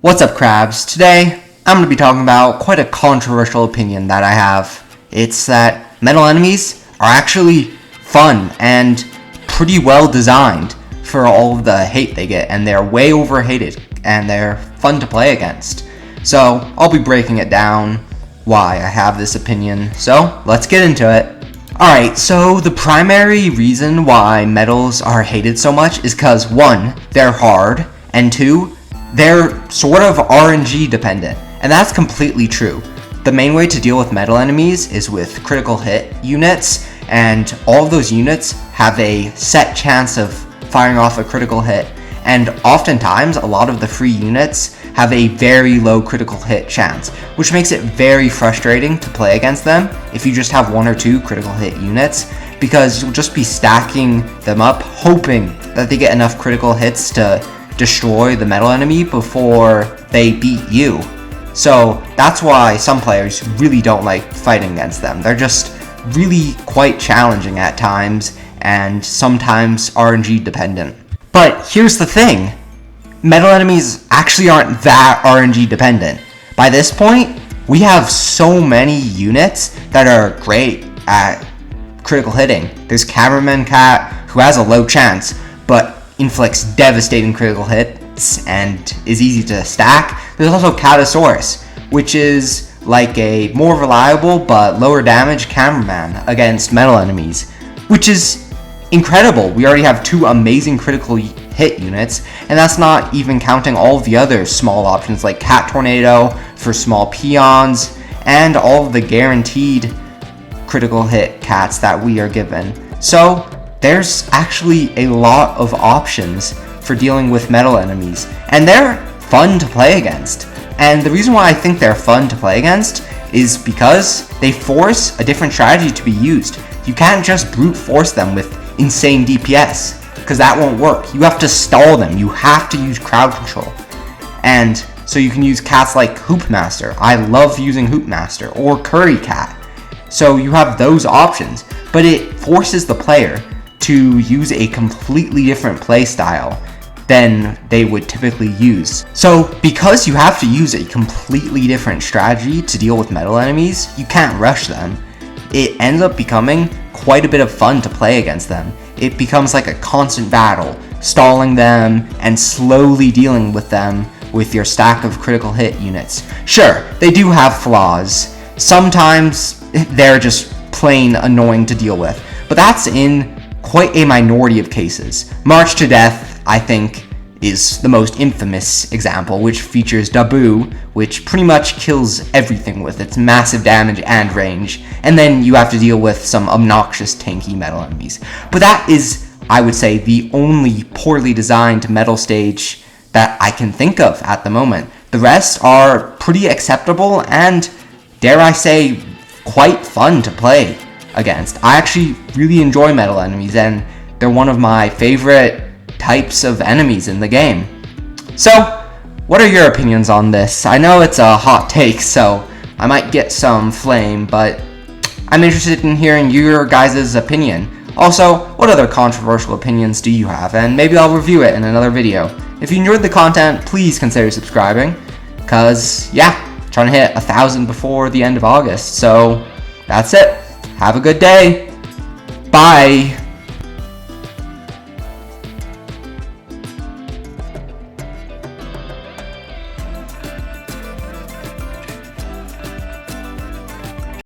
What's up, Crabs? Today, I'm going to be talking about quite a controversial opinion that I have. It's that metal enemies are actually fun and pretty well designed for all of the hate they get, and they're way overhated, and they're fun to play against. So, I'll be breaking it down why I have this opinion. So, let's get into it. Alright, so the primary reason why metals are hated so much is because 1, they're hard, and 2, they're sort of RNG dependent, and that's completely true. The main way to deal with metal enemies is with critical hit units, and all of those units have a set chance of firing off a critical hit, and oftentimes a lot of the free units have a very low critical hit chance, which makes it very frustrating to play against them if you just have 1 or 2 critical hit units, because you'll just be stacking them up hoping that they get enough critical hits to destroy the metal enemy before they beat you. So that's why some players really don't like fighting against them. They're just really quite challenging at times, and sometimes RNG dependent. But here's the thing, metal enemies actually aren't that RNG dependent. By this point, we have so many units that are great at critical hitting. There's Cameraman Cat, who has a low chance, but inflicts devastating critical hits and is easy to stack. There's also Catasaurus, which is like a more reliable but lower damage cameraman against metal enemies, which is incredible. We already have 2 amazing critical hit units, and that's not even counting all of the other small options like Cat Tornado for small peons and all of the guaranteed critical hit cats that we are given. So there's actually a lot of options for dealing with metal enemies, and they're fun to play against. And the reason why I think they're fun to play against is because they force a different strategy to be used. You can't just brute force them with insane DPS, because that won't work. You have to stall them. You have to use crowd control. And so you can use cats like Hoopmaster. I love using Hoopmaster, or Curry Cat. So you have those options, but it forces the player to use a completely different playstyle than they would typically use. So because you have to use a completely different strategy to deal with metal enemies, you can't rush them. It ends up becoming quite a bit of fun to play against them. It becomes like a constant battle, stalling them and slowly dealing with them with your stack of critical hit units. Sure, they do have flaws. Sometimes they're just plain annoying to deal with, but that's in quite a minority of cases. March to Death, I think, is the most infamous example, which features Dabu, which pretty much kills everything with its massive damage and range, and then you have to deal with some obnoxious tanky metal enemies. But that is, I would say, the only poorly designed metal stage that I can think of at the moment. The rest are pretty acceptable and, dare I say, quite fun to play against. I actually really enjoy metal enemies, and they're one of my favorite types of enemies in the game. So, what are your opinions on this? I know it's a hot take, so I might get some flame, but I'm interested in hearing your guys' opinion. Also, what other controversial opinions do you have? And maybe I'll review it in another video. If you enjoyed the content, please consider subscribing, cause yeah, trying to hit 1,000 before the end of August. So that's it. Have a good day. Bye.